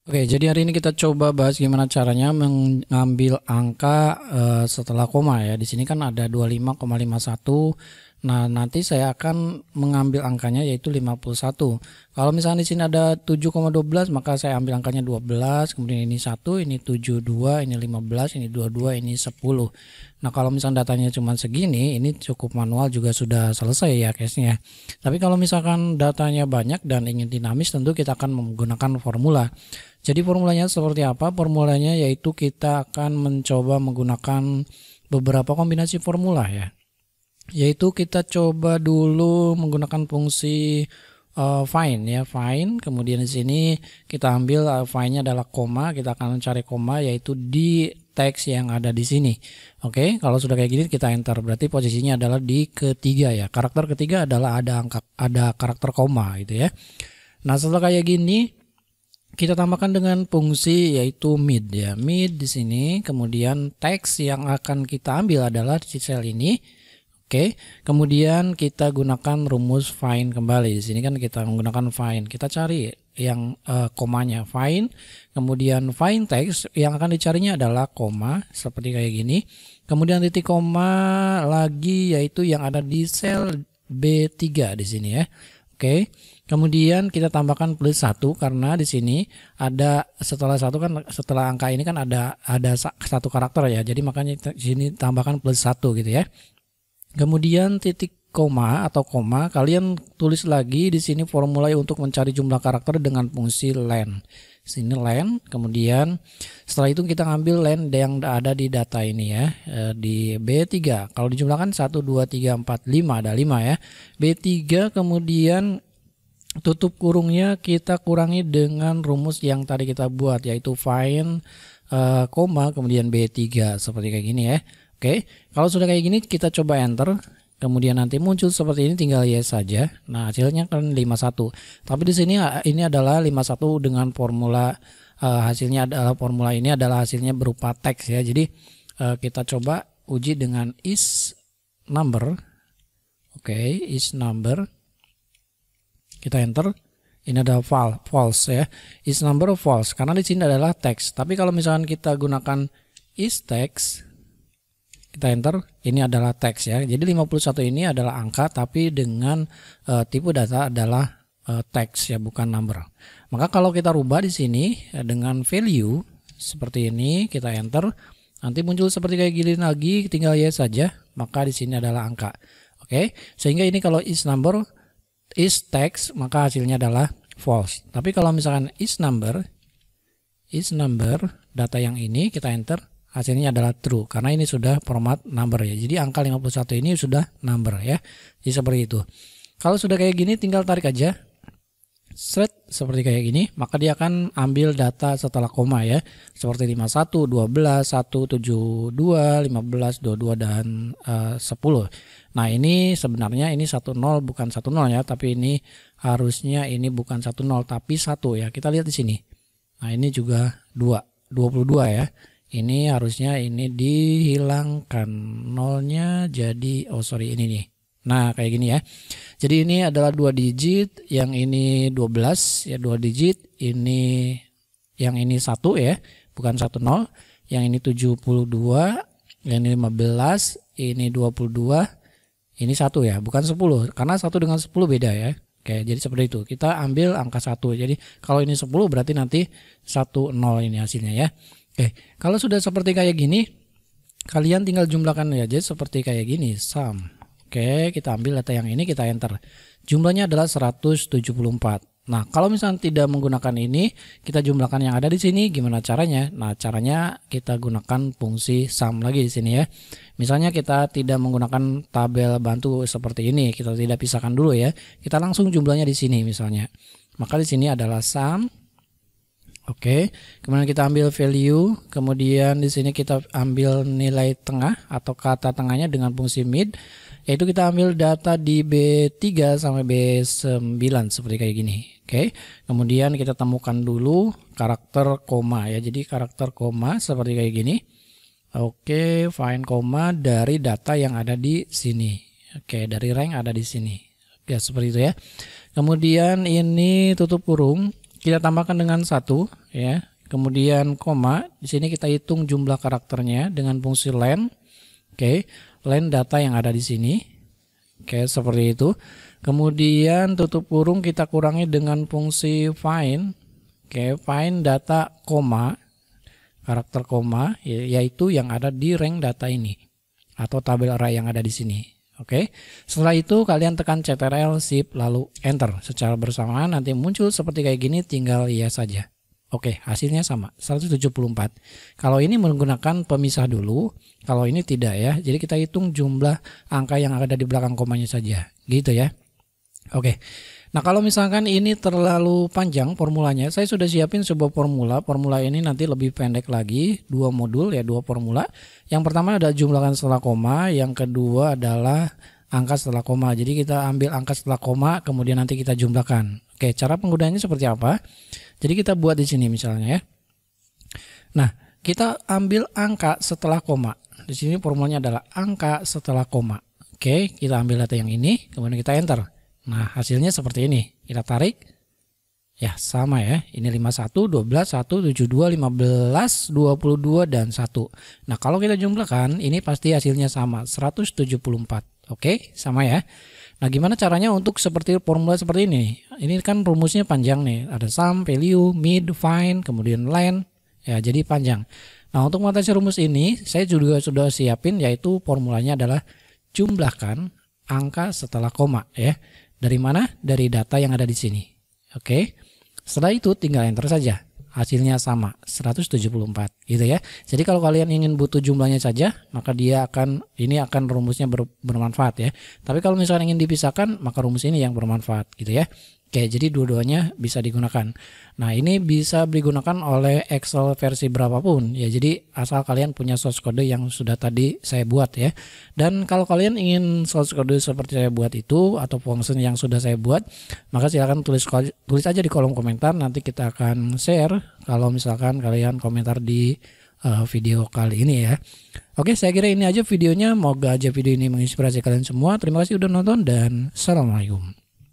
Oke, jadi hari ini kita coba bahas gimana caranya mengambil angka setelah koma ya. Di sini kan ada 25,51. Nah, nanti saya akan mengambil angkanya yaitu 51. Kalau misalnya di sini ada 7,12, maka saya ambil angkanya 12, kemudian ini 1, ini 72, ini 15, ini 22, ini 10. Nah, kalau misalnya datanya cuma segini, ini cukup manual juga sudah selesai ya case-nya. Tapi kalau misalkan datanya banyak dan ingin dinamis, tentu kita akan menggunakan formula. Jadi formulanya seperti apa? Formulanya yaitu kita akan mencoba menggunakan beberapa kombinasi formula ya. Yaitu kita coba dulu menggunakan fungsi find ya, find. Kemudian di sini kita ambil find-nya adalah koma, kita akan mencari koma yaitu di teks yang ada di sini. Oke, kalau sudah kayak gini kita enter. Berarti posisinya adalah di ketiga ya. Karakter ketiga adalah ada karakter koma gitu ya. Nah, setelah kayak gini kita tambahkan dengan fungsi yaitu mid ya. Mid di sini, kemudian teks yang akan kita ambil adalah di sel ini. Oke, kemudian kita gunakan rumus find kembali. Di sini kan kita menggunakan find. Kita cari yang komanya find, kemudian find text yang akan dicarinya adalah koma seperti kayak gini. Kemudian titik koma lagi yaitu yang ada di sel B3 di sini ya. Oke. Kemudian kita tambahkan plus 1 karena di sini ada setelah satu kan setelah angka ini kan ada satu karakter ya. Jadi makanya di sini tambahkan plus 1 gitu ya. Kemudian titik koma atau koma, kalian tulis lagi di sini formula untuk mencari jumlah karakter dengan fungsi len. Sini len, kemudian setelah itu kita ngambil len yang ada di data ini ya, di B3. Kalau dijumlahkan 1 2 3 4 5 ada 5 ya. B3 kemudian tutup kurungnya kita kurangi dengan rumus yang tadi kita buat yaitu find koma kemudian B3 seperti kayak gini ya. Oke, kalau sudah kayak gini kita coba enter. Kemudian nanti muncul seperti ini tinggal yes saja. Nah, hasilnya kan 51. Tapi di sini ini adalah 51 dengan formula hasilnya adalah formula ini adalah hasilnya berupa teks ya. Jadi kita coba uji dengan is number. Oke, is number. Kita enter. Ini adalah false ya. Is number false karena di sini adalah teks. Tapi kalau misalkan kita gunakan is text, kita enter, ini adalah teks ya. Jadi 51 ini adalah angka tapi dengan tipe data adalah teks ya, bukan number. Maka kalau kita rubah di sini dengan value seperti ini, kita enter, nanti muncul seperti kayak gini lagi, tinggal yes saja, maka di sini adalah angka. Oke, sehingga ini kalau is number, is text, maka hasilnya adalah false. Tapi kalau misalkan is number, data yang ini kita enter, hasilnya adalah true karena ini sudah format number ya. Jadi angka 51 ini sudah number ya. Jadi seperti itu. Kalau sudah kayak gini tinggal tarik aja. Set seperti kayak gini, maka dia akan ambil data setelah koma ya. Seperti 51, 12, 1, 72, 15, 22 dan 10. Nah, ini sebenarnya ini 10 bukan 10 ya, tapi ini harusnya ini bukan 10 tapi 1 ya. Kita lihat di sini. Nah, ini juga 22 ya. Ini harusnya ini dihilangkan nolnya jadi ini nih. Nah, kayak gini ya. Jadi ini adalah 2 digit, yang ini 12 ya, 2 digit, ini yang ini 1 ya, bukan 10. Yang ini 72, yang ini 15, ini 22, ini 1 ya, bukan 10. Karena 1 dengan 10 beda ya. Oke, jadi seperti itu. Kita ambil angka 1. Jadi kalau ini 10 berarti nanti 10 ini hasilnya ya. Oke, kalau sudah seperti kayak gini, kalian tinggal jumlahkan aja seperti kayak gini, sum. Oke, kita ambil data yang ini, kita enter. Jumlahnya adalah 174. Nah, kalau misalnya tidak menggunakan ini, kita jumlahkan yang ada di sini, gimana caranya? Nah, caranya kita gunakan fungsi sum lagi di sini ya. Misalnya kita tidak menggunakan tabel bantu seperti ini, kita tidak pisahkan dulu ya. Kita langsung jumlahnya di sini misalnya. Maka di sini adalah sum. Oke, kemudian kita ambil value, kemudian di sini kita ambil nilai tengah atau kata tengahnya dengan fungsi mid, yaitu kita ambil data di B3 sampai B9 seperti kayak gini. Oke, kemudian kita temukan dulu karakter koma ya, jadi karakter koma seperti kayak gini. Oke, find koma dari data yang ada di sini. Oke, dari rank ada di sini. Ya, seperti itu ya. Kemudian ini tutup kurung. kita tambahkan dengan 1 ya. Kemudian koma, di sini kita hitung jumlah karakternya dengan fungsi len. Oke, len data yang ada di sini. Oke, seperti itu. Kemudian tutup kurung kita kurangi dengan fungsi find. Oke, find data koma, karakter koma, yaitu yang ada di rank data ini atau tabel array yang ada di sini. Oke, setelah itu kalian tekan Ctrl Shift lalu Enter secara bersamaan, nanti muncul seperti kayak gini, tinggal yes saja. Oke, hasilnya sama 174. Kalau ini menggunakan pemisah dulu, kalau ini tidak ya. Jadi kita hitung jumlah angka yang ada di belakang komanya saja, gitu ya. Oke. Nah, kalau misalkan ini terlalu panjang formulanya, saya sudah siapin sebuah formula. Formula ini nanti lebih pendek lagi, 2 modul ya, 2 formula. Yang pertama adalah jumlahkan setelah koma, yang kedua adalah angka setelah koma. Jadi kita ambil angka setelah koma, kemudian nanti kita jumlahkan. Oke, cara penggunaannya seperti apa? Jadi kita buat di sini misalnya ya. Nah, kita ambil angka setelah koma. Di sini formulanya adalah angka setelah koma. Oke, kita ambil data yang ini, kemudian kita enter. Nah, hasilnya seperti ini. Kita tarik. Ya, sama ya. Ini 51, 12, 1, 72, 15, 22 dan 1. Nah, kalau kita jumlahkan, ini pasti hasilnya sama, 174. Oke, sama ya. Nah, gimana caranya untuk seperti formula seperti ini? Ini kan rumusnya panjang nih. Ada sum, value, mid, find, kemudian len. Ya, jadi panjang. Nah, untuk mengatasi rumus ini, saya juga sudah siapin, yaitu formulanya adalah jumlahkan angka setelah koma ya. Dari mana? Dari data yang ada di sini. Oke. Setelah itu tinggal enter saja. Hasilnya sama, 174 gitu ya. Jadi kalau kalian ingin butuh jumlahnya saja, maka ini akan rumusnya bermanfaat ya. Tapi kalau misalnya ingin dipisahkan, maka rumus ini yang bermanfaat gitu ya. Oke, jadi dua-duanya bisa digunakan. Nah, ini bisa digunakan oleh Excel versi berapapun ya. Jadi asal kalian punya source code yang sudah tadi saya buat ya. Dan kalau kalian ingin source code seperti saya buat itu atau function yang sudah saya buat, maka silakan tulis aja di kolom komentar. Nanti kita akan share kalau misalkan kalian komentar di video kali ini ya. Oke, saya kira ini aja videonya. Moga aja video ini menginspirasi kalian semua. Terima kasih udah nonton dan assalamualaikum.